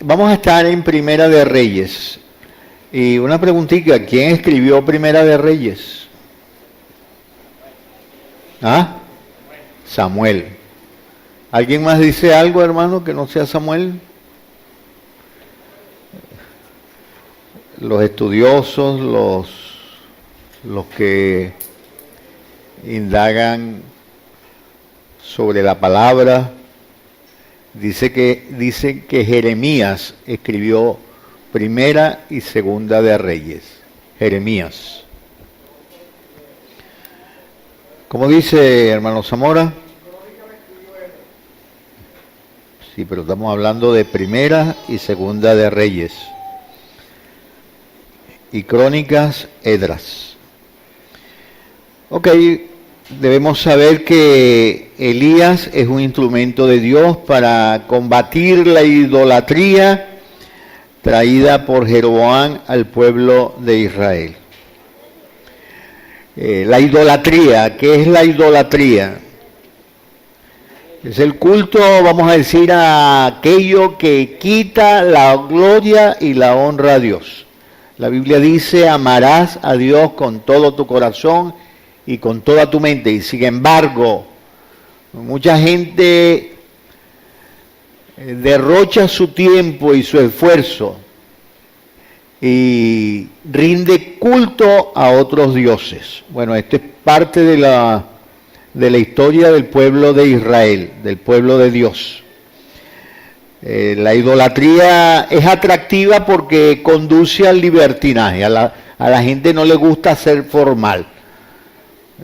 Vamos a estar en Primera de Reyes. Y una preguntita, ¿quién escribió Primera de Reyes? ¿Ah? Samuel. ¿Alguien más dice algo, hermano, que no sea Samuel? Los estudiosos, los que indagan sobre la palabra, dicen que Jeremías escribió Primera y Segunda de Reyes. Jeremías. ¿Cómo dice, hermano Zamora? Sí, pero estamos hablando de Primera y Segunda de Reyes. Y Crónicas, Esdras. Ok, debemos saber que Elías es un instrumento de Dios para combatir la idolatría traída por Jeroboam al pueblo de Israel. La idolatría, ¿qué es la idolatría? Es el culto, vamos a decir, a aquello que quita la gloria y la honra a Dios. La Biblia dice, amarás a Dios con todo tu corazón y con toda tu mente. Y sin embargo, mucha gente derrocha su tiempo y su esfuerzo y rinde culto a otros dioses. Bueno, esto es parte de la historia del pueblo de Israel, del pueblo de Dios. La idolatría es atractiva porque conduce al libertinaje. A la gente no le gusta ser formal.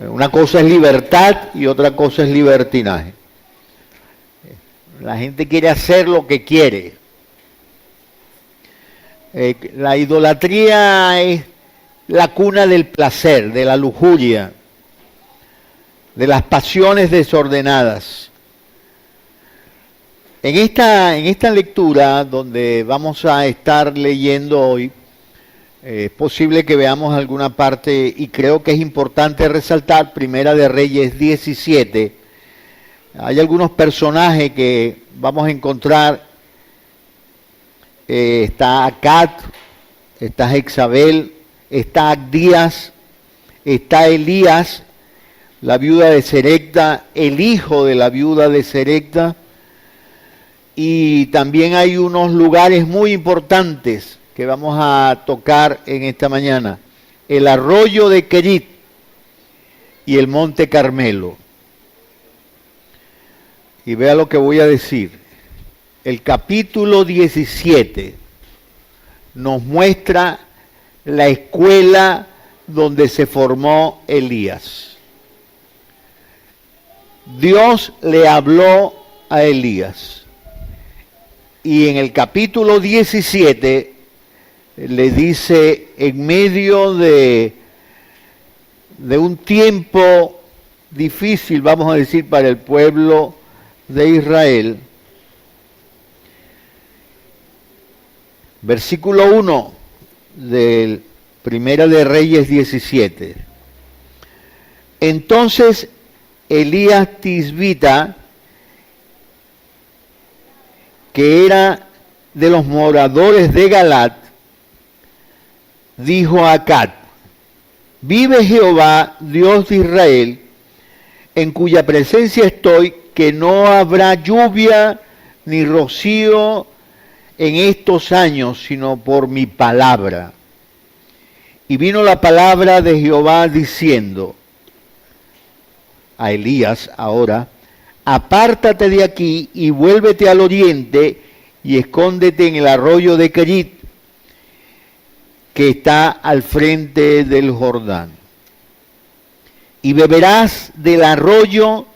Una cosa es libertad y otra cosa es libertinaje. La gente quiere hacer lo que quiere. La idolatría es la cuna del placer, de la lujuria, de las pasiones desordenadas. En esta lectura donde vamos a estar leyendo hoy, es posible que veamos alguna parte, y creo que es importante resaltar, Primera de Reyes 17. Hay algunos personajes que vamos a encontrar. Está Acat, está Jezabel, está Abdías, está Elías, la viuda de Serepta, el hijo de la viuda de Serepta. Y también hay unos lugares muy importantes que vamos a tocar en esta mañana. El arroyo de Querit y el monte Carmelo. Y vea lo que voy a decir. El capítulo 17 nos muestra la escuela donde se formó Elías. Dios le habló a Elías. Y en el capítulo 17 le dice, en medio de un tiempo difícil, vamos a decir, para el pueblo de Israel, versículo 1 del Primera de Reyes 17. Entonces Elías Tisbita, que era de los moradores de Galat, dijo a Acat, vive Jehová, Dios de Israel, en cuya presencia estoy, que no habrá lluvia ni rocío en estos años, sino por mi palabra. Y vino la palabra de Jehová diciendo a Elías ahora, apártate de aquí y vuélvete al oriente y escóndete en el arroyo de Querit, que está al frente del Jordán. Y beberás del arroyo,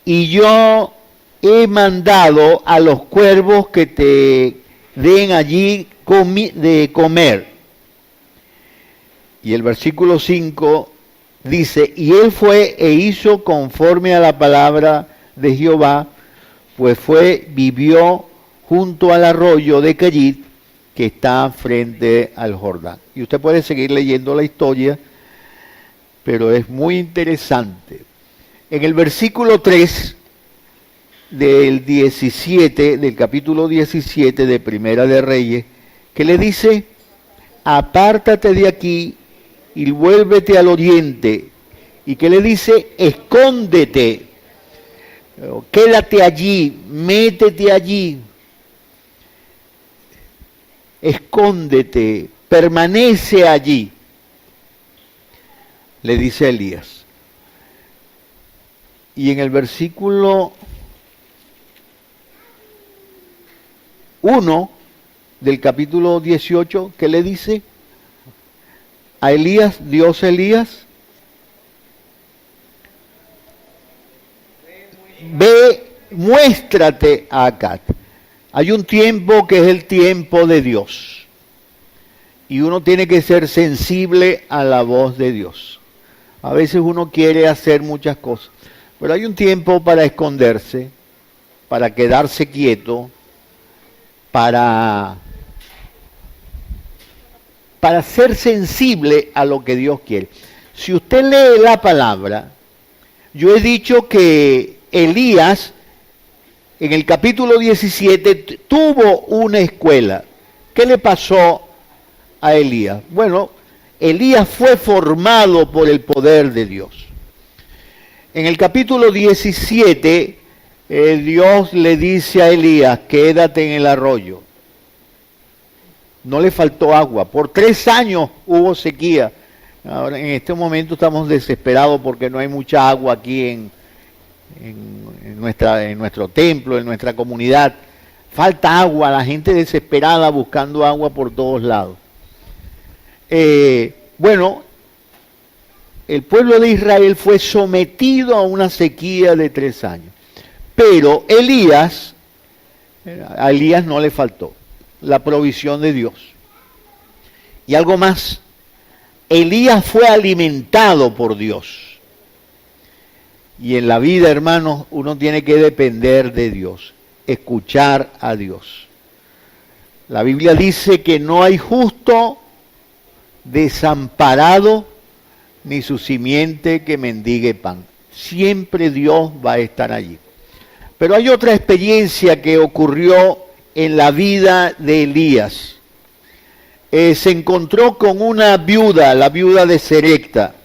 y yo he mandado a los cuervos que te den allí de comer. Y el versículo 5 dice, y él fue e hizo conforme a la palabra de Jehová, pues vivió junto al arroyo de Querit, que está frente al Jordán. Y usted puede seguir leyendo la historia, pero es muy interesante. En el versículo 3 del 17, del capítulo 17 de Primera de Reyes, que le dice: apártate de aquí y vuélvete al oriente. Y que le dice: escóndete, quédate allí, métete allí, escóndete, permanece allí, le dice a Elías. Y en el versículo 1 del capítulo 18, ¿qué le dice a Elías? Dios a Elías: ve, muéstrate a Acab. Hay un tiempo que es el tiempo de Dios. Y uno tiene que ser sensible a la voz de Dios. A veces uno quiere hacer muchas cosas, pero hay un tiempo para esconderse, para quedarse quieto, para ser sensible a lo que Dios quiere. Si usted lee la palabra, yo he dicho que Elías, en el capítulo 17, tuvo una escuela. ¿Qué le pasó a Elías? Bueno, Elías fue formado por el poder de Dios. En el capítulo 17, Dios le dice a Elías: quédate en el arroyo. No le faltó agua. Por 3 años hubo sequía. Ahora, en este momento estamos desesperados porque no hay mucha agua aquí en nuestro templo, en nuestra comunidad. Falta agua, la gente desesperada buscando agua por todos lados. Bueno, el pueblo de Israel fue sometido a una sequía de 3 años. Pero a Elías no le faltó la provisión de Dios. Y algo más, Elías fue alimentado por Dios. Y en la vida, hermanos, uno tiene que depender de Dios, escuchar a Dios. La Biblia dice que no hay justo desamparado, ni su simiente que mendigue pan. Siempre Dios va a estar allí. Pero hay otra experiencia que ocurrió en la vida de Elías. Se encontró con una viuda, la viuda de Sarepta.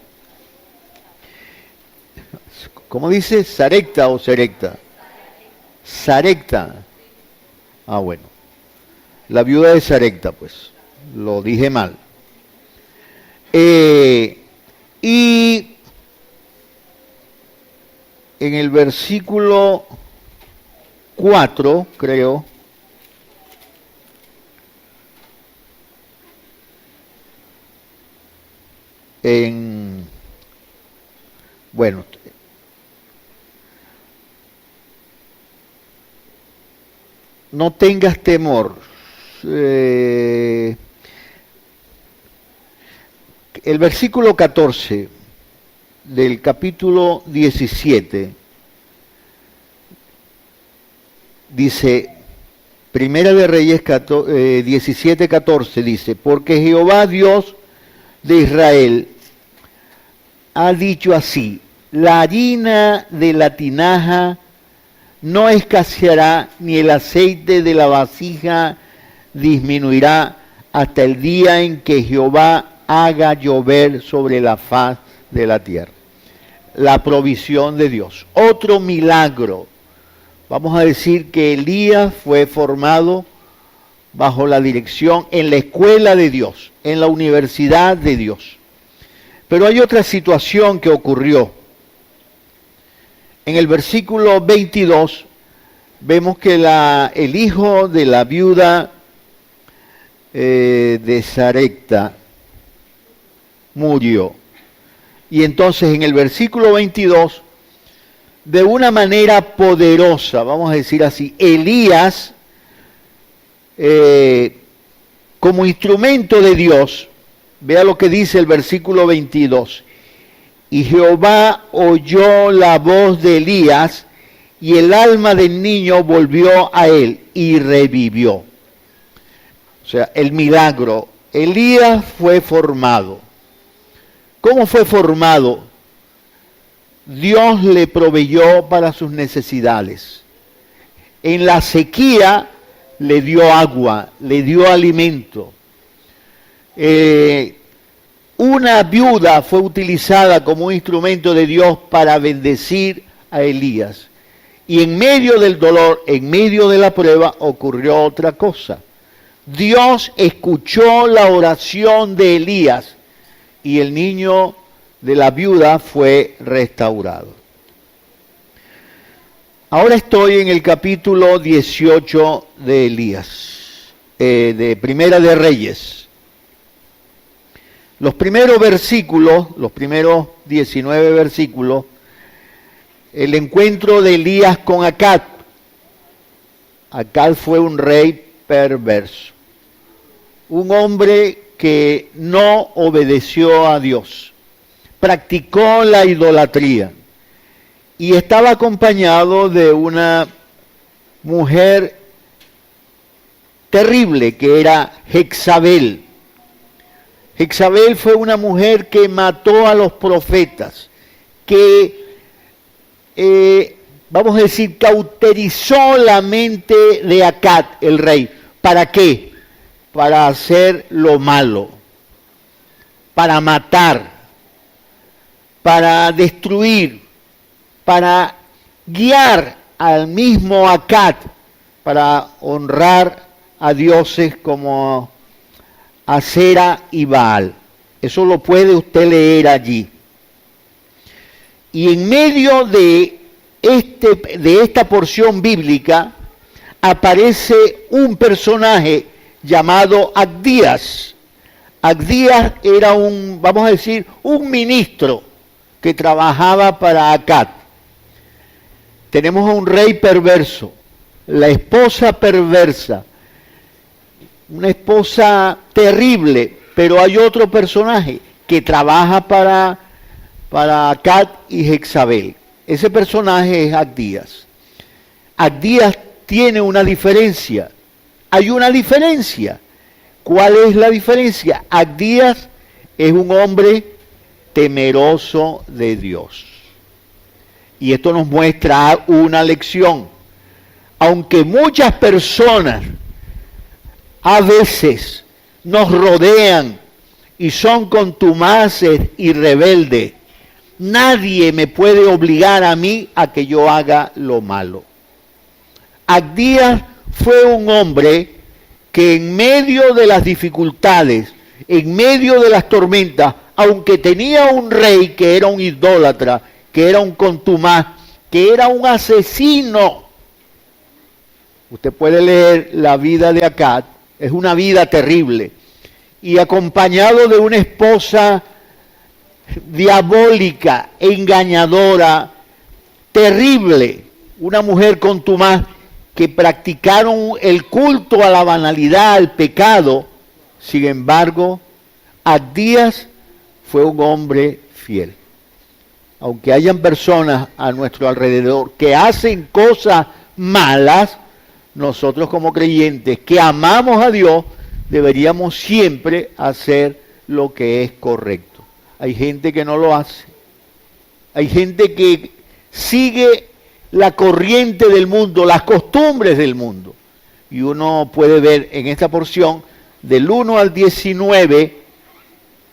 ¿Cómo dice? ¿Sarepta o Sarepta? Sarepta. Ah, bueno. La viuda de Sarepta, pues. Lo dije mal. Y en el versículo 4, creo, bueno, no tengas temor. El versículo 14 del capítulo 17 dice, Primera de Reyes 17:14 dice: porque Jehová Dios de Israel ha dicho así: la harina de la tinaja no escaseará, ni el aceite de la vasija disminuirá, hasta el día en que Jehová haga llover sobre la faz de la tierra. La provisión de Dios. Otro milagro. Vamos a decir que Elías fue formado bajo la dirección, en la escuela de Dios, en la universidad de Dios. Pero hay otra situación que ocurrió. En el versículo 22 vemos que el hijo de la viuda de Sarepta murió. Y entonces en el versículo 22, de una manera poderosa, vamos a decir así, Elías, como instrumento de Dios, vea lo que dice el versículo 22. Y Jehová oyó la voz de Elías, y el alma del niño volvió a él, y revivió. O sea, el milagro. Elías fue formado. ¿Cómo fue formado? Dios le proveyó para sus necesidades. En la sequía le dio agua, le dio alimento. Una viuda fue utilizada como un instrumento de Dios para bendecir a Elías. Y en medio del dolor, en medio de la prueba, ocurrió otra cosa. Dios escuchó la oración de Elías y el niño de la viuda fue restaurado. Ahora estoy en el capítulo 18 de Elías, de Primera de Reyes. Los primeros versículos, los primeros 19 versículos, el encuentro de Elías con Acab. Acab fue un rey perverso, un hombre que no obedeció a Dios, practicó la idolatría y estaba acompañado de una mujer terrible que era Jezabel. Jezabel fue una mujer que mató a los profetas, que vamos a decir, cauterizó la mente de Acab, el rey. ¿Para qué? Para hacer lo malo, para matar, para destruir, para guiar al mismo Acab, para honrar a dioses como Acera y Baal. Eso lo puede usted leer allí. Y en medio de esta porción bíblica aparece un personaje llamado Abdías. Abdías era vamos a decir, un ministro que trabajaba para Acab. Tenemos a un rey perverso, la esposa perversa, una esposa terrible, pero hay otro personaje que trabaja para Acab y Jezabel. Ese personaje es Abdías. Abdías tiene una diferencia. Hay una diferencia. ¿Cuál es la diferencia? Abdías es un hombre temeroso de Dios. Y esto nos muestra una lección. Aunque muchas personas a veces nos rodean y son contumaces y rebeldes, nadie me puede obligar a mí a que yo haga lo malo. Abdías fue un hombre que en medio de las dificultades, en medio de las tormentas, aunque tenía un rey que era un idólatra, que era un contumaz, que era un asesino. Usted puede leer la vida de Acab, es una vida terrible. Y acompañado de una esposa diabólica, engañadora, terrible, una mujer contumaz, que practicaron el culto a la banalidad, al pecado. Sin embargo, Abdías fue un hombre fiel. Aunque hayan personas a nuestro alrededor que hacen cosas malas, nosotros como creyentes que amamos a Dios, deberíamos siempre hacer lo que es correcto. Hay gente que no lo hace. Hay gente que sigue la corriente del mundo, las costumbres del mundo. Y uno puede ver en esta porción del 1 al 19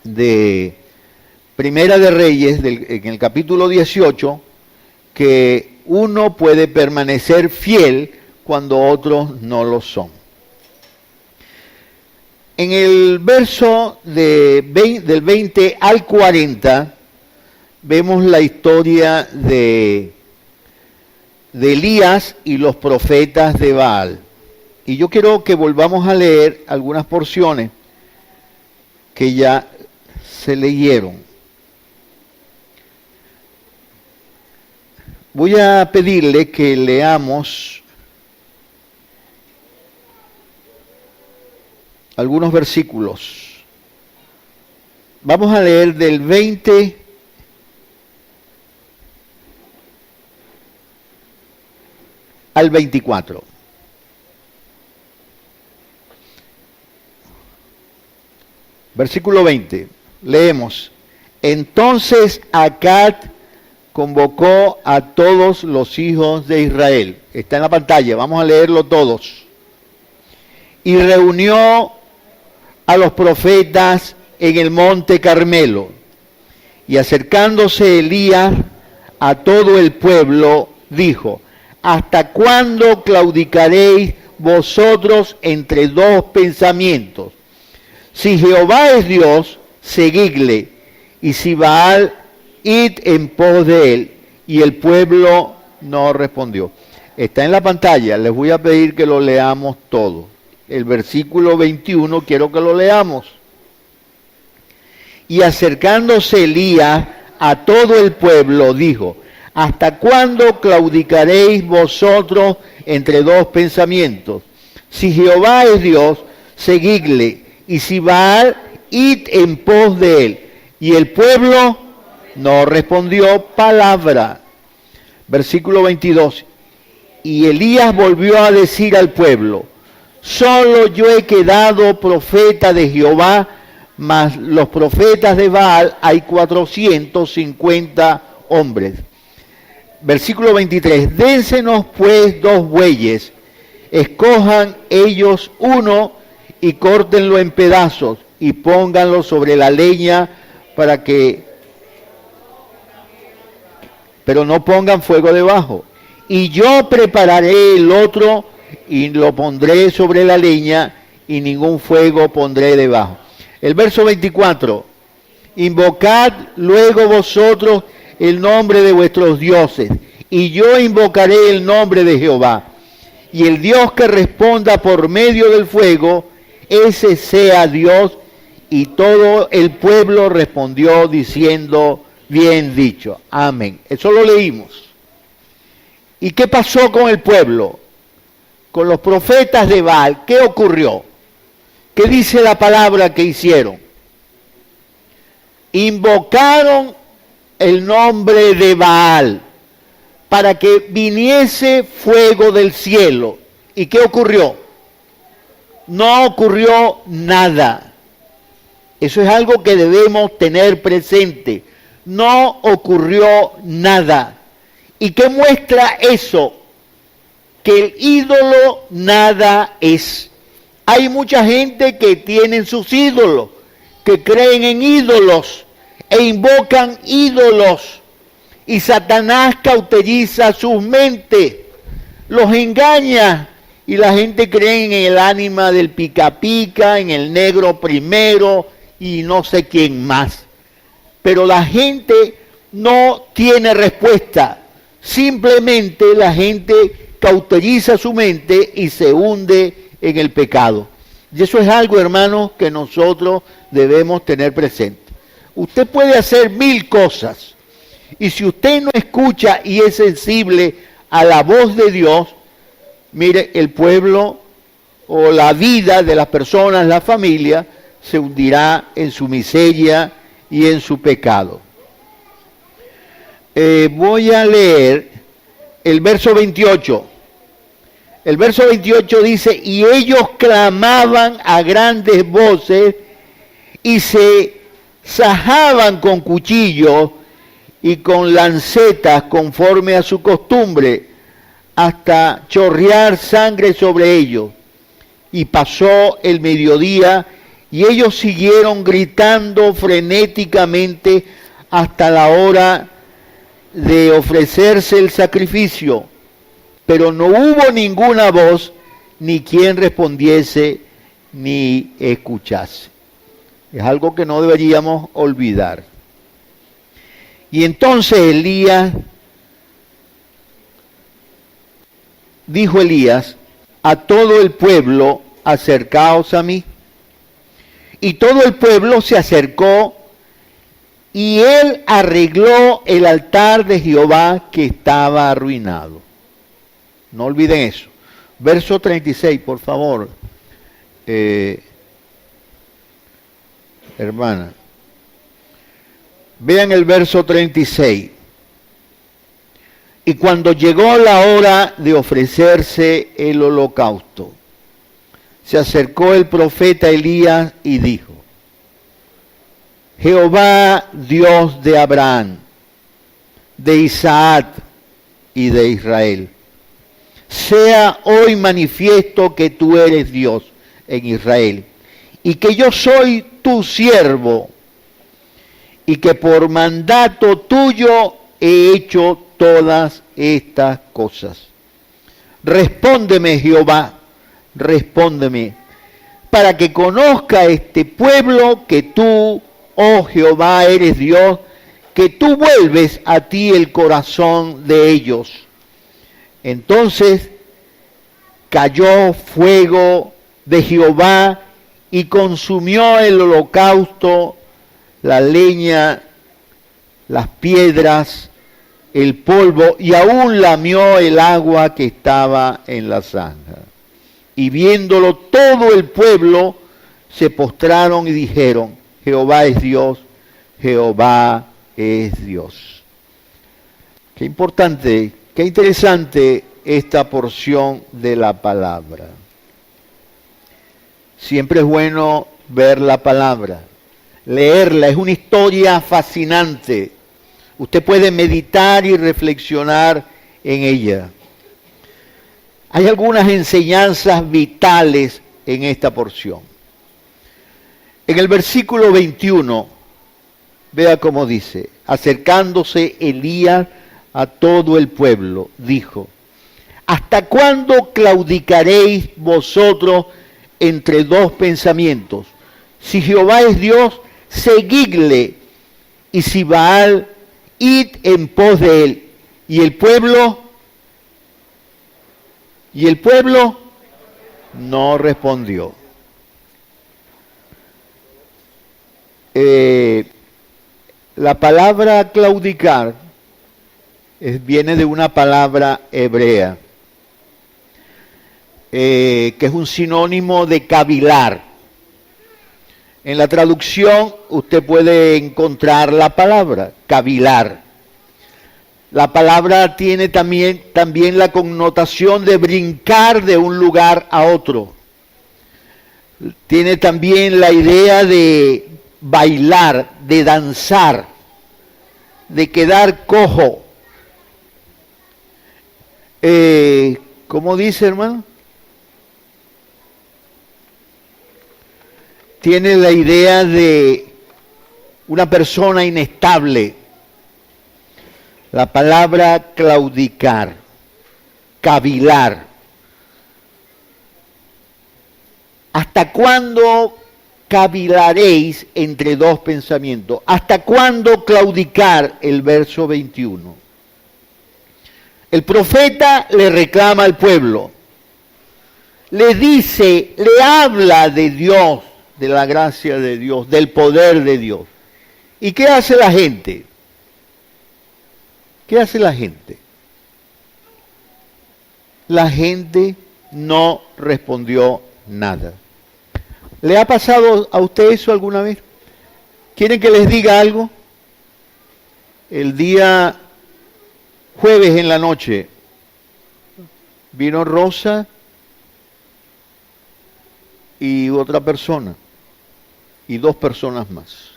de Primera de Reyes, en el capítulo 18, que uno puede permanecer fiel cuando otros no lo son. En el verso del 20 al 40 vemos la historia de Elías y los profetas de Baal. Y yo quiero que volvamos a leer algunas porciones que ya se leyeron. Voy a pedirle que leamos algunos versículos. Vamos a leer del 20 al 24. Versículo 20. Leemos. Entonces Acab convocó a todos los hijos de Israel. Está en la pantalla, vamos a leerlo todos. Y reunió a los profetas en el monte Carmelo. Y acercándose Elías a todo el pueblo, dijo: ¿hasta cuándo claudicaréis vosotros entre dos pensamientos? Si Jehová es Dios, seguidle, y si Baal, id en pos de él. Y el pueblo no respondió. Está en la pantalla, les voy a pedir que lo leamos todo. El versículo 21 quiero que lo leamos. Y acercándose Elías a todo el pueblo, dijo: ¿hasta cuándo claudicaréis vosotros entre dos pensamientos? Si Jehová es Dios, seguidle, y si Baal, id en pos de él. Y el pueblo no respondió palabra. Versículo 22. Y Elías volvió a decir al pueblo: solo yo he quedado profeta de Jehová, mas los profetas de Baal hay 450 hombres. Versículo 23. Dénsenos pues 2 bueyes, escojan ellos uno y córtenlo en pedazos y pónganlo sobre la leña para que... pero no pongan fuego debajo. Y yo prepararé el otro y lo pondré sobre la leña y ningún fuego pondré debajo. El verso 24. Invocad luego vosotros el nombre de vuestros dioses, y yo invocaré el nombre de Jehová. Y el Dios que responda por medio del fuego, ese sea Dios. Y todo el pueblo respondió diciendo: bien dicho. Amén. Eso lo leímos. ¿Y qué pasó con el pueblo? Con los profetas de Baal, ¿qué ocurrió? ¿Qué dice la palabra que hicieron? Invocaron el nombre de Baal para que viniese fuego del cielo. ¿Y qué ocurrió? No ocurrió nada. Eso es algo que debemos tener presente. No ocurrió nada. ¿Y qué muestra eso? Que el ídolo nada es. Hay mucha gente que tienen sus ídolos, que creen en ídolos e invocan ídolos. Y Satanás cauteriza sus mentes, los engaña, y la gente cree en el ánima del pica pica, en el negro primero y no sé quién más. Pero la gente no tiene respuesta. Simplemente la gente cauteriza su mente y se hunde en el pecado. Y eso es algo, hermanos, que nosotros debemos tener presente. Usted puede hacer 1000 cosas, y si usted no escucha y es sensible a la voz de Dios, mire, el pueblo o la vida de las personas, la familia, se hundirá en su miseria y en su pecado. Voy a leer el verso 28. El verso 28 dice: y ellos clamaban a grandes voces y se sajaban con cuchillos y con lancetas conforme a su costumbre, hasta chorrear sangre sobre ellos. Y pasó el mediodía, y ellos siguieron gritando frenéticamente hasta la hora de ofrecerse el sacrificio. Pero no hubo ninguna voz, ni quien respondiese, ni escuchase. Es algo que no deberíamos olvidar. Y entonces dijo Elías a todo el pueblo: acercaos a mí. Y todo el pueblo se acercó, y él arregló el altar de Jehová que estaba arruinado. No olviden eso. Verso 36, por favor. Hermana. Vean el verso 36. Y cuando llegó la hora de ofrecerse el holocausto, se acercó el profeta Elías y dijo: Jehová, Dios de Abraham, de Isaac y de Israel. Sea hoy manifiesto que tú eres Dios en Israel y que yo soy tu siervo y que por mandato tuyo he hecho todas estas cosas. Respóndeme, Jehová, respóndeme, para que conozca este pueblo que tú, oh Jehová, eres Dios, que tú vuelves a ti el corazón de ellos. Entonces cayó fuego de Jehová y consumió el holocausto, la leña, las piedras, el polvo, y aún lamió el agua que estaba en la zanja. Y viéndolo todo el pueblo, se postraron y dijeron, Jehová es Dios, Jehová es Dios. Qué importante, qué interesante esta porción de la palabra. Siempre es bueno ver la palabra, leerla, es una historia fascinante. Usted puede meditar y reflexionar en ella. Hay algunas enseñanzas vitales en esta porción. En el versículo 21, vea cómo dice, acercándose Elías a todo el pueblo, dijo, ¿hasta cuándo claudicaréis vosotros entre dos pensamientos? Si Jehová es Dios, seguidle, y si Baal, id en pos de él. Y el pueblo no respondió. La palabra claudicar viene de una palabra hebrea, que es un sinónimo de cavilar. En la traducción usted puede encontrar la palabra cavilar. La palabra tiene también la connotación de brincar de un lugar a otro. Tiene también la idea de bailar, de danzar, de quedar cojo. ¿Cómo dice, hermano? Tiene la idea de una persona inestable. La palabra claudicar, cavilar. ¿Hasta cuándo cavilaréis entre dos pensamientos? ¿Hasta cuándo claudicar? El verso 21. El profeta le reclama al pueblo. Le dice, le habla de Dios, de la gracia de Dios, del poder de Dios. ¿Y qué hace la gente? ¿Qué hace la gente? La gente no respondió nada. ¿Le ha pasado a usted eso alguna vez? ¿Quieren que les diga algo? El día jueves en la noche vino Rosa y otra persona y dos personas más.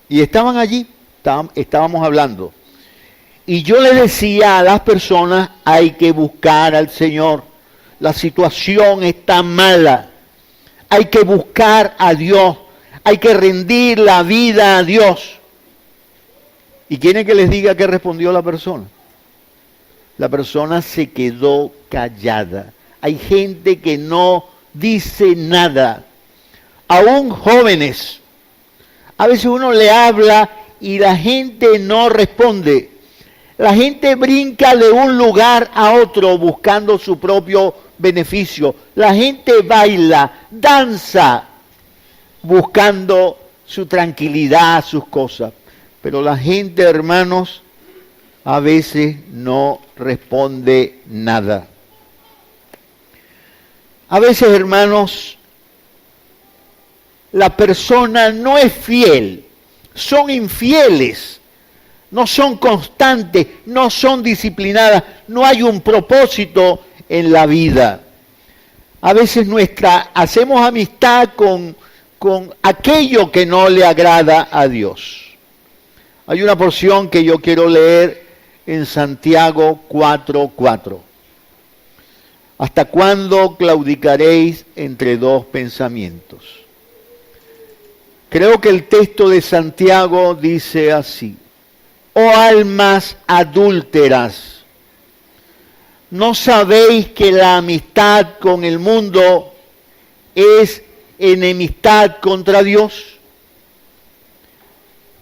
Y estaban allí, estábamos hablando. Y yo le decía a las personas, hay que buscar al Señor. La situación está mala. Hay que buscar a Dios. Hay que rendir la vida a Dios. ¿Y quieren que les diga qué respondió la persona? La persona se quedó callada. Hay gente que no dice nada. Aún jóvenes. A veces uno le habla y la gente no responde. La gente brinca de un lugar a otro buscando su propio beneficio. La gente baila, danza, buscando su tranquilidad, sus cosas. Pero la gente, hermanos, a veces no responde nada. A veces, hermanos, la persona no es fiel, son infieles. No son constantes, no son disciplinadas, no hay un propósito en la vida. A veces hacemos amistad con aquello que no le agrada a Dios. Hay una porción que yo quiero leer en Santiago 4:4. ¿Hasta cuándo claudicaréis entre dos pensamientos? Creo que el texto de Santiago dice así: oh almas adúlteras, ¿no sabéis que la amistad con el mundo es enemistad contra Dios?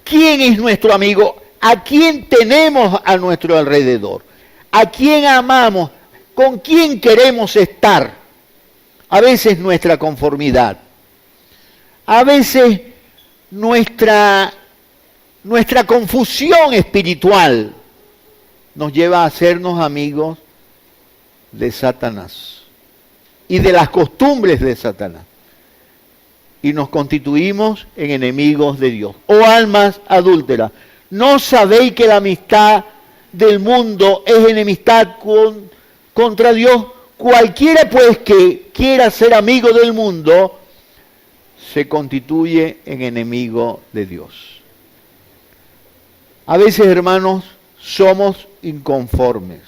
¿Quién es nuestro amigo? ¿A quién tenemos a nuestro alrededor? ¿A quién amamos? ¿Con quién queremos estar? A veces nuestra conformidad, a veces nuestra confusión espiritual nos lleva a hacernos amigos de Satanás y de las costumbres de Satanás, y nos constituimos en enemigos de Dios. Oh almas adúlteras, ¿no sabéis que la amistad del mundo es enemistad contra Dios? Cualquiera pues que quiera ser amigo del mundo se constituye en enemigo de Dios. A veces, hermanos, somos inconformes,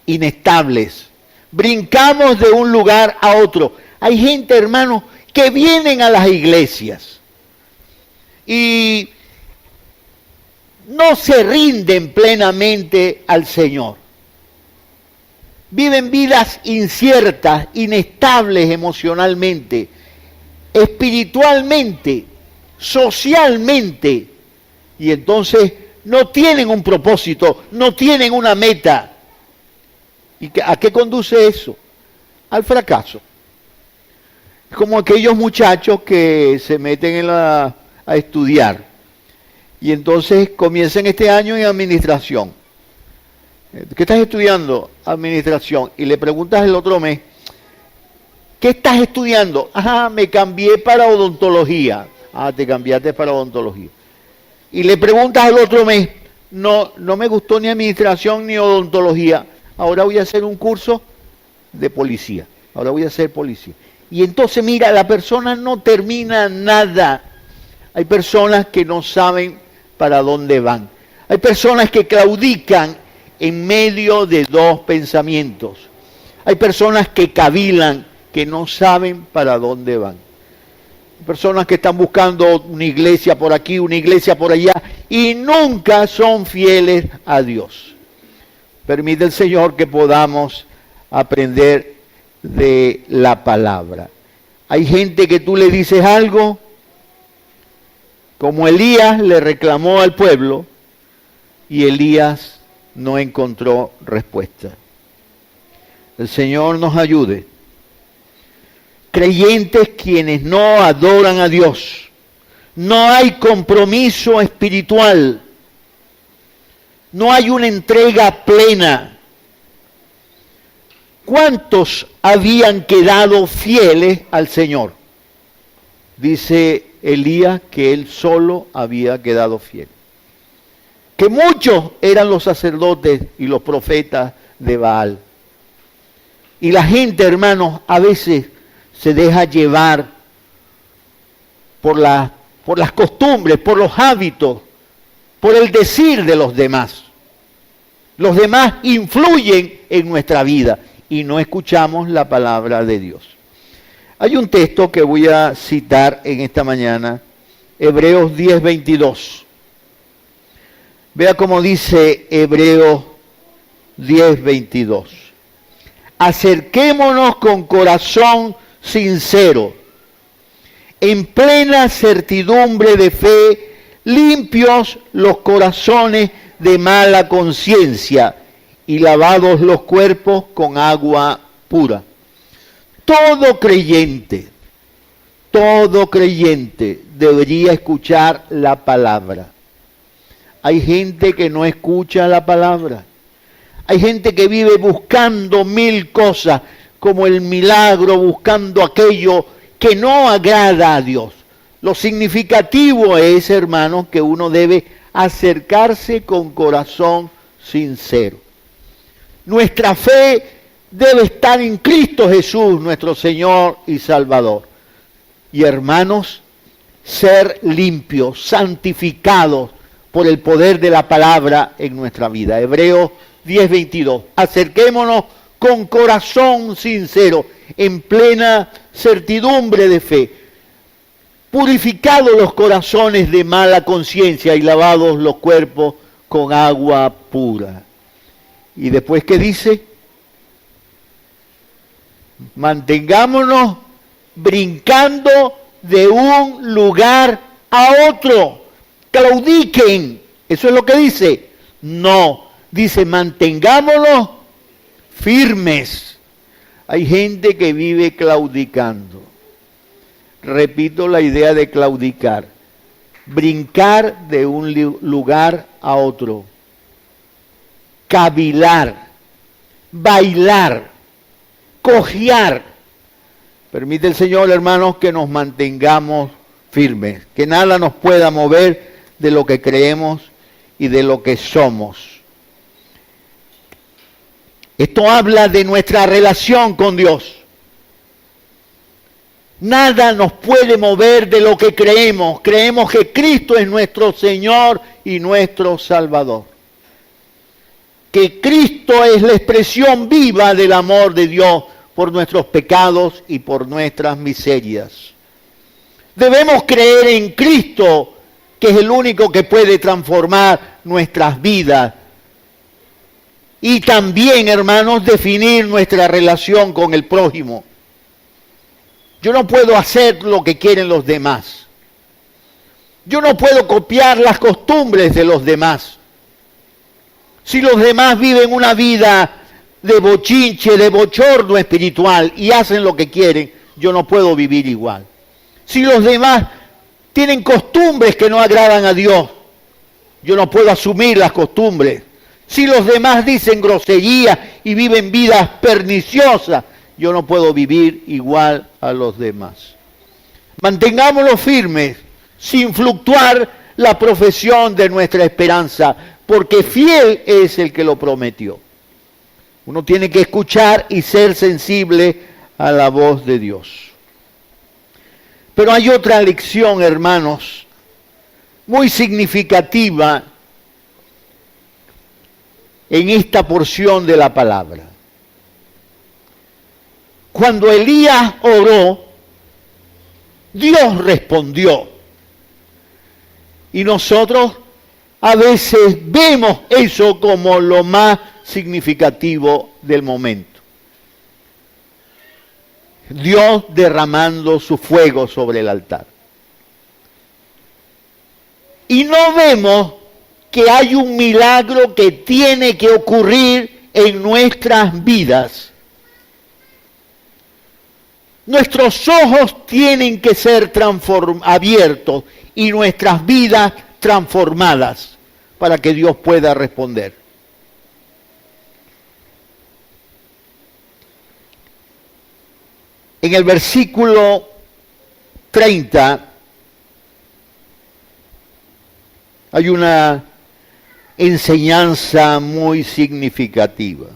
inestables, brincamos de un lugar a otro. Hay gente, hermanos, que vienen a las iglesias y no se rinden plenamente al Señor. Viven vidas inciertas, inestables emocionalmente, espiritualmente, socialmente, y entonces no tienen un propósito, no tienen una meta. ¿Y a qué conduce eso? Al fracaso. Es como aquellos muchachos que se meten a estudiar y entonces comienzan este año en administración. ¿Qué estás estudiando? Administración. Y le preguntas el otro mes, ¿qué estás estudiando? Ajá, me cambié para odontología. Ah, te cambiaste para odontología. Y le preguntas al otro mes, no me gustó ni administración ni odontología. Ahora voy a hacer un curso de policía. Ahora voy a ser policía. Y entonces, mira, la persona no termina nada. Hay personas que no saben para dónde van. Hay personas que claudican en medio de dos pensamientos. Hay personas que cavilan, que no saben para dónde van. Hay personas que están buscando una iglesia por aquí, una iglesia por allá, y nunca son fieles a Dios. Permite el Señor que podamos aprender de la palabra. Hay gente que tú le dices algo, como Elías le reclamó al pueblo, y Elías no encontró respuesta. El Señor nos ayude. Creyentes quienes no adoran a Dios, no hay compromiso espiritual, no hay una entrega plena. ¿Cuántos habían quedado fieles al Señor? Dice Elías que él solo había quedado fiel. Que muchos eran los sacerdotes y los profetas de Baal. Y la gente, hermanos, a veces se deja llevar por las costumbres, por los hábitos, por el decir de los demás. Los demás influyen en nuestra vida y no escuchamos la palabra de Dios. Hay un texto que voy a citar en esta mañana, Hebreos 10:22. Vea cómo dice Hebreos 10:22. Acerquémonos con corazón sincero, en plena certidumbre de fe, limpios los corazones de mala conciencia y lavados los cuerpos con agua pura. Todo creyente debería escuchar la palabra. Hay gente que no escucha la palabra. Hay gente que vive buscando mil cosas, como el milagro, buscando aquello que no agrada a Dios. Lo significativo es, hermanos, que uno debe acercarse con corazón sincero. Nuestra fe debe estar en Cristo Jesús, nuestro Señor y Salvador. Y hermanos, ser limpios, santificados por el poder de la palabra en nuestra vida. Hebreos 10:22. Acerquémonos con corazón sincero, en plena certidumbre de fe, purificados los corazones de mala conciencia y lavados los cuerpos con agua pura. Y después, ¿qué dice? Mantengámonos brincando de un lugar a otro. Claudiquen. Eso es lo que dice. No, dice mantengámonos firmes. Hay gente que vive claudicando. Repito la idea de claudicar. Brincar de un lugar a otro. Cavilar. Bailar. Cojear. Permite el Señor, hermanos, que nos mantengamos firmes. Que nada nos pueda mover de lo que creemos y de lo que somos. Esto habla de nuestra relación con Dios. Nada nos puede mover de lo que creemos. Creemos que Cristo es nuestro Señor y nuestro Salvador. Que Cristo es la expresión viva del amor de Dios por nuestros pecados y por nuestras miserias. Debemos creer en Cristo, que es el único que puede transformar nuestras vidas. Y también, hermanos, definir nuestra relación con el prójimo. Yo no puedo hacer lo que quieren los demás. Yo no puedo copiar las costumbres de los demás. Si los demás viven una vida de bochinche, de bochorno espiritual y hacen lo que quieren, yo no puedo vivir igual. Si los demás tienen costumbres que no agradan a Dios, yo no puedo asumir las costumbres. Si los demás dicen groserías y viven vidas perniciosas, yo no puedo vivir igual a los demás. Mantengámonos firmes, sin fluctuar la profesión de nuestra esperanza, porque fiel es el que lo prometió. Uno tiene que escuchar y ser sensible a la voz de Dios. Pero hay otra lección, hermanos, muy significativa en esta porción de la palabra. Cuando Elías oró, Dios respondió. Y nosotros a veces vemos eso como lo más significativo del momento. Dios derramando su fuego sobre el altar. Y no vemos que hay un milagro que tiene que ocurrir en nuestras vidas. Nuestros ojos tienen que ser abiertos y nuestras vidas transformadas para que Dios pueda responder. En el versículo 30 hay una enseñanza muy significativa.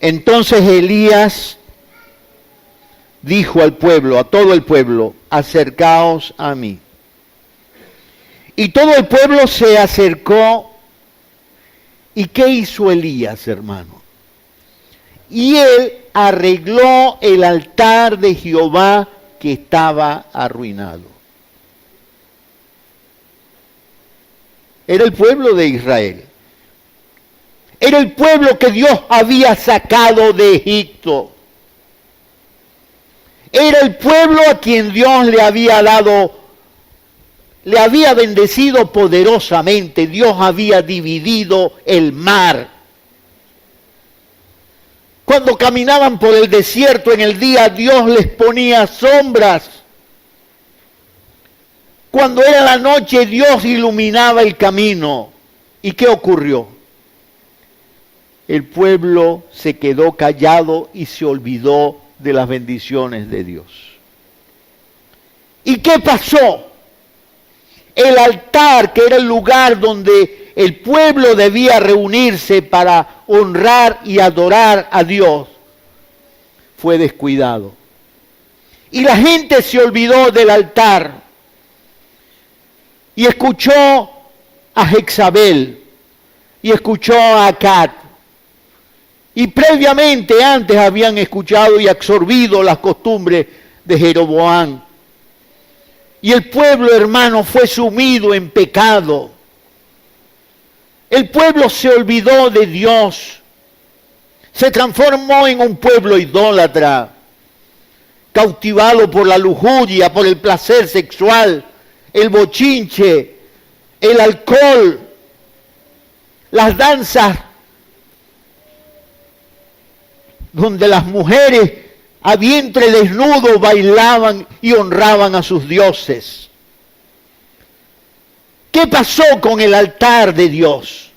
Entonces Elías dijo al pueblo, a todo el pueblo, acercaos a mí. Y todo el pueblo se acercó. ¿Y qué hizo Elías, hermano? Y él arregló el altar de Jehová que estaba arruinado. Era el pueblo de Israel. Era el pueblo que Dios había sacado de Egipto. Era el pueblo a quien Dios le había bendecido poderosamente. Dios había dividido el mar. Cuando caminaban por el desierto en el día, Dios les ponía sombras. Cuando era la noche, Dios iluminaba el camino. ¿Y qué ocurrió? El pueblo se quedó callado y se olvidó de las bendiciones de Dios. ¿Y qué pasó? El altar, que era el lugar donde el pueblo debía reunirse para honrar y adorar a Dios, fue descuidado. Y la gente se olvidó del altar y escuchó a Jezabel y escuchó a Acab. Y previamente, antes habían escuchado y absorbido las costumbres de Jeroboam. Y el pueblo, hermano, fue sumido en pecado. El pueblo se olvidó de Dios. Se transformó en un pueblo idólatra, cautivado por la lujuria, por el placer sexual, el bochinche, el alcohol, las danzas donde las mujeres a vientre desnudo bailaban y honraban a sus dioses. ¿Qué pasó con el altar de Dios?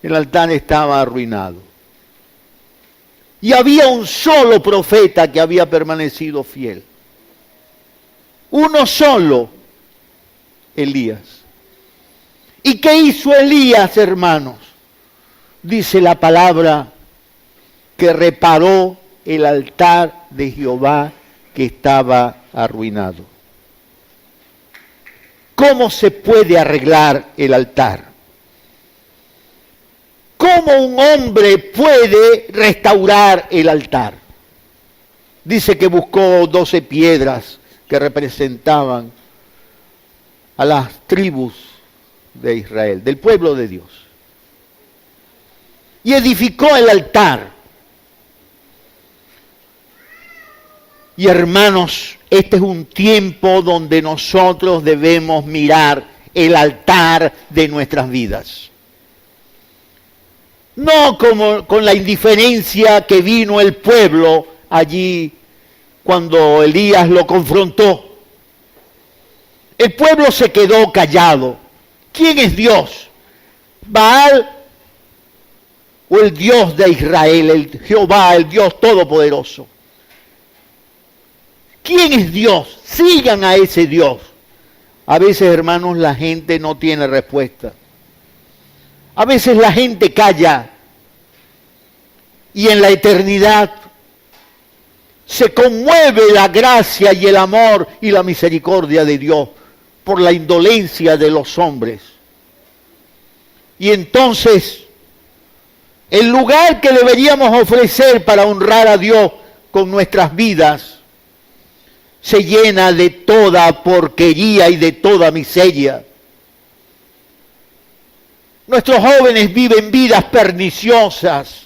El altar estaba arruinado. Y había un solo profeta que había permanecido fiel. Uno solo, Elías. ¿Y qué hizo Elías, hermanos? Dice la palabra que reparó el altar de Jehová que estaba arruinado. ¿Cómo se puede arreglar el altar? ¿Cómo un hombre puede restaurar el altar? Dice que buscó 12 piedras que representaban a las tribus de Israel, del pueblo de Dios. Y edificó el altar. Y hermanos, este es un tiempo donde nosotros debemos mirar el altar de nuestras vidas. No como con la indiferencia que vino el pueblo allí cuando Elías lo confrontó. El pueblo se quedó callado. ¿Quién es Dios? ¿Baal o el Dios de Israel, el Jehová, el Dios Todopoderoso? ¿Quién es Dios? Sigan a ese Dios. A veces, hermanos, la gente no tiene respuesta. A veces la gente calla. Y en la eternidad se conmueve la gracia y el amor y la misericordia de Dios por la indolencia de los hombres. Y entonces, el lugar que deberíamos ofrecer para honrar a Dios con nuestras vidas se llena de toda porquería y de toda miseria. Nuestros jóvenes viven vidas perniciosas,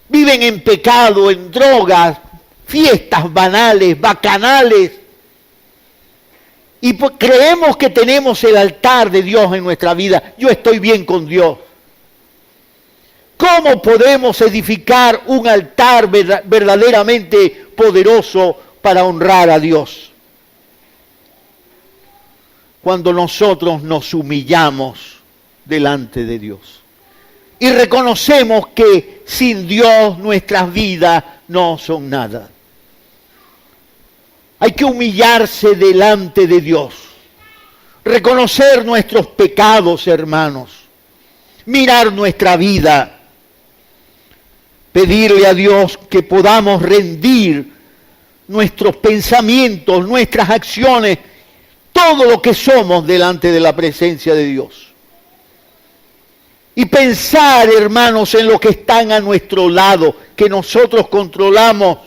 viven en pecado, en drogas, fiestas banales, bacanales, y creemos que tenemos el altar de Dios en nuestra vida. Yo estoy bien con Dios. ¿Cómo podemos edificar un altar verdaderamente poderoso para honrar a Dios? Cuando nosotros nos humillamos delante de Dios y reconocemos que sin Dios nuestras vidas no son nada. Hay que humillarse delante de Dios, reconocer nuestros pecados, hermanos, mirar nuestra vida, pedirle a Dios que podamos rendir nuestros pensamientos, nuestras acciones, todo lo que somos delante de la presencia de Dios. Y pensar, hermanos, en lo que están a nuestro lado, que nosotros controlamos.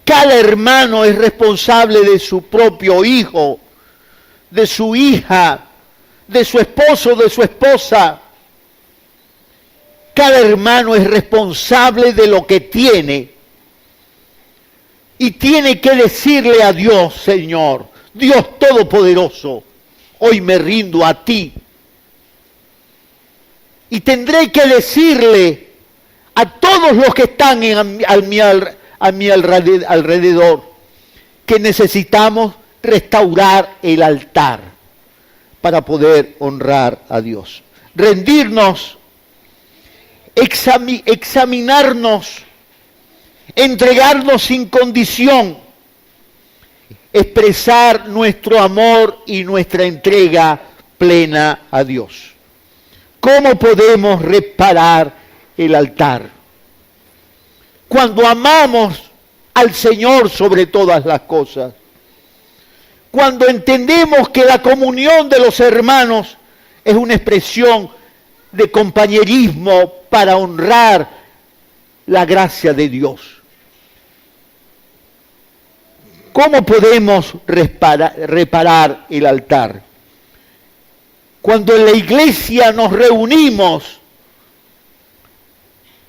Cada hermano es responsable de su propio hijo, de su hija, de su esposo, de su esposa. Cada hermano es responsable de lo que tiene. Y tiene que decirle a Dios, Señor, Dios Todopoderoso, hoy me rindo a ti. Y tendré que decirle a todos los que están a mi alrededor que necesitamos restaurar el altar para poder honrar a Dios. Rendirnos, examinarnos, entregarnos sin condición, expresar nuestro amor y nuestra entrega plena a Dios. ¿Cómo podemos reparar el altar? Cuando amamos al Señor sobre todas las cosas. cuando entendemos que la comunión de los hermanos es una expresión de compañerismo para honrar la gracia de Dios. ¿Cómo podemos reparar el altar? Cuando en la iglesia nos reunimos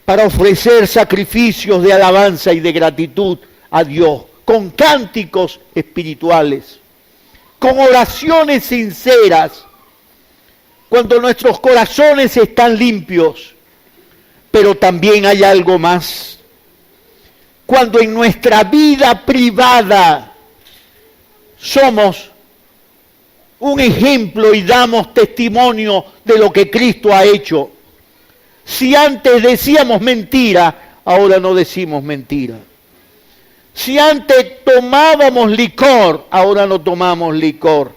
para ofrecer sacrificios de alabanza y de gratitud a Dios, con cánticos espirituales, con oraciones sinceras, cuando nuestros corazones están limpios, pero también hay algo más. Cuando en nuestra vida privada somos un ejemplo y damos testimonio de lo que Cristo ha hecho. Si antes decíamos mentira, ahora no decimos mentira. Si antes tomábamos licor, ahora no tomamos licor.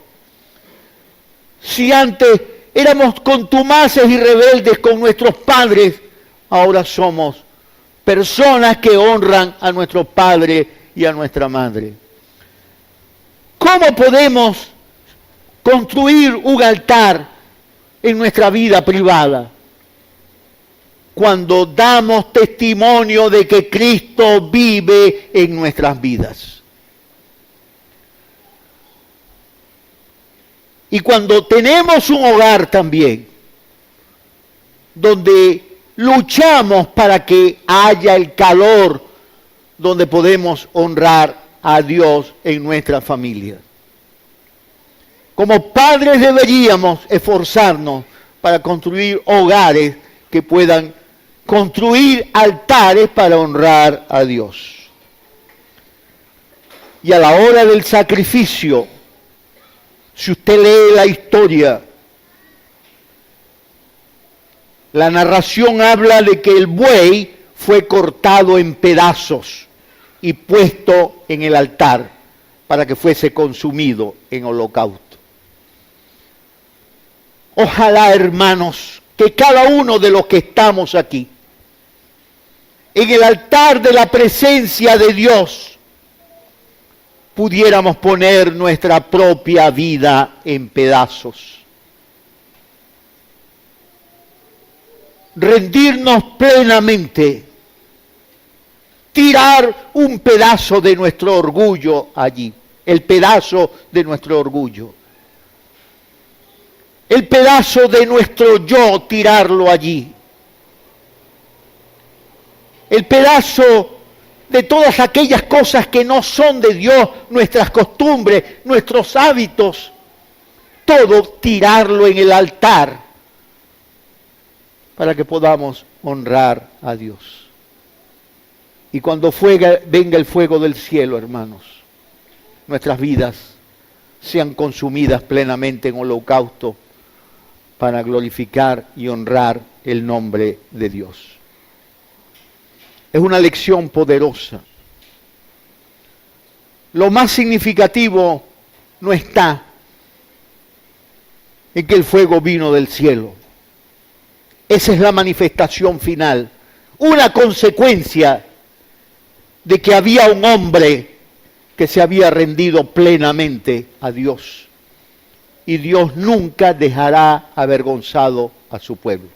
Si antes éramos contumaces y rebeldes con nuestros padres, ahora somos personas que honran a nuestro padre y a nuestra madre. ¿Cómo podemos construir un altar en nuestra vida privada? Cuando damos testimonio de que Cristo vive en nuestras vidas. Y cuando tenemos un hogar también, donde luchamos para que haya el calor, donde podemos honrar a Dios en nuestra familia. Como padres deberíamos esforzarnos para construir hogares que puedan construir altares para honrar a Dios. Y a la hora del sacrificio, si usted lee la historia, la narración habla de que el buey fue cortado en pedazos y puesto en el altar para que fuese consumido en holocausto. Ojalá, hermanos, que cada uno de los que estamos aquí, en el altar de la presencia de Dios, pudiéramos poner nuestra propia vida en pedazos. Rendirnos plenamente, tirar un pedazo de nuestro orgullo allí, el pedazo de nuestro orgullo. El pedazo de nuestro yo, tirarlo allí. El pedazo de todas aquellas cosas que no son de Dios, nuestras costumbres, nuestros hábitos, todo tirarlo en el altar para que podamos honrar a Dios. Y cuando venga el fuego del cielo, hermanos, nuestras vidas sean consumidas plenamente en holocausto para glorificar y honrar el nombre de Dios. Es una lección poderosa. Lo más significativo no está en que el fuego vino del cielo. Esa es la manifestación final, una consecuencia de que había un hombre que se había rendido plenamente a Dios. Y Dios nunca dejará avergonzado a su pueblo.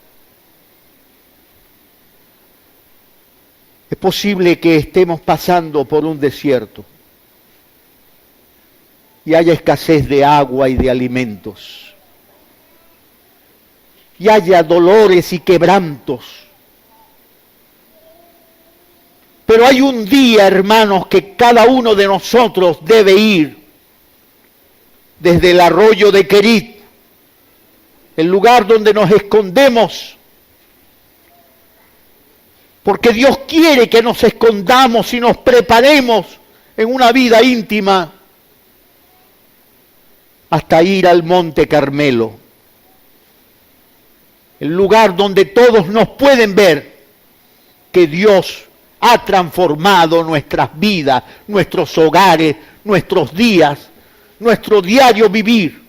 Es posible que estemos pasando por un desierto y haya escasez de agua y de alimentos. Y haya dolores y quebrantos. Pero hay un día, hermanos, que cada uno de nosotros debe ir desde el arroyo de Querit, el lugar donde nos escondemos, porque Dios quiere que nos escondamos y nos preparemos en una vida íntima hasta ir al Monte Carmelo, el lugar donde todos nos pueden ver que Dios ha transformado nuestras vidas, nuestros hogares, nuestros días, nuestro diario vivir.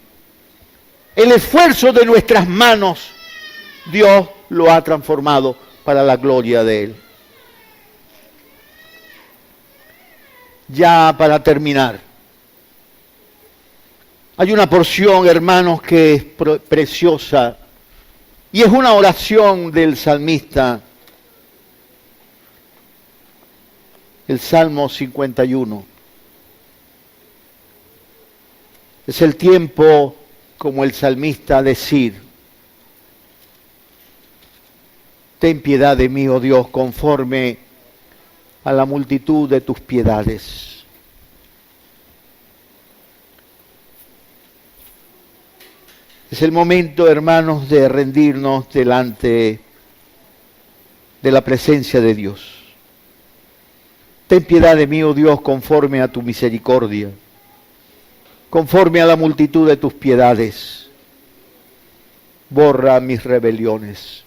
El esfuerzo de nuestras manos, Dios lo ha transformado para la gloria de Él. Ya para terminar, Hay una porción, hermanos, que es preciosa y es una oración del salmista, el Salmo 51. Es el tiempo, como el salmista, decir: ten piedad de mí, oh Dios, conforme a la multitud de tus piedades. Es el momento, hermanos, de rendirnos delante de la presencia de Dios. Ten piedad de mí, oh Dios, conforme a tu misericordia, conforme a la multitud de tus piedades. Borra mis rebeliones.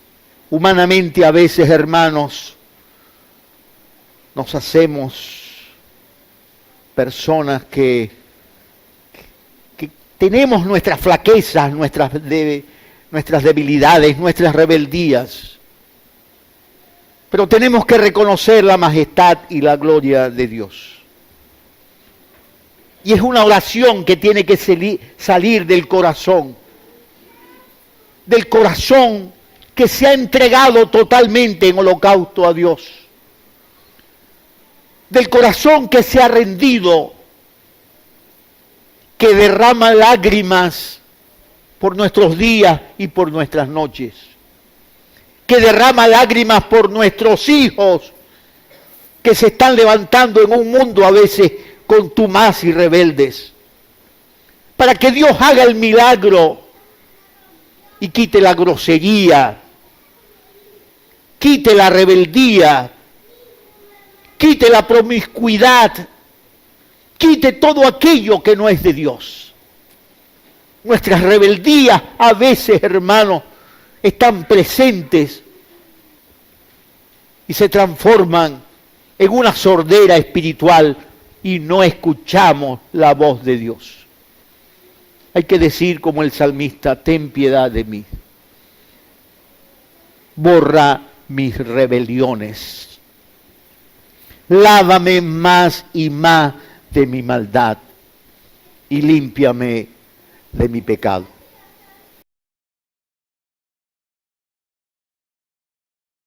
Humanamente, a veces, hermanos, nos hacemos personas que tenemos nuestras flaquezas, nuestras debilidades, nuestras rebeldías. Pero tenemos que reconocer la majestad y la gloria de Dios. Y es una oración que tiene que salir del corazón que se ha entregado totalmente en holocausto a Dios, del corazón que se ha rendido, que derrama lágrimas por nuestros días y por nuestras noches, que derrama lágrimas por nuestros hijos que se están levantando en un mundo a veces contumaz y rebeldes, para que Dios haga el milagro y quite la grosería, quite la rebeldía, quite la promiscuidad, quite todo aquello que no es de Dios. Nuestras rebeldías a veces, hermanos, están presentes y se transforman en una sordera espiritual y no escuchamos la voz de Dios. Hay que decir como el salmista: ten piedad de mí. Borra mis rebeliones. Lávame más y más de mi maldad y límpiame de mi pecado.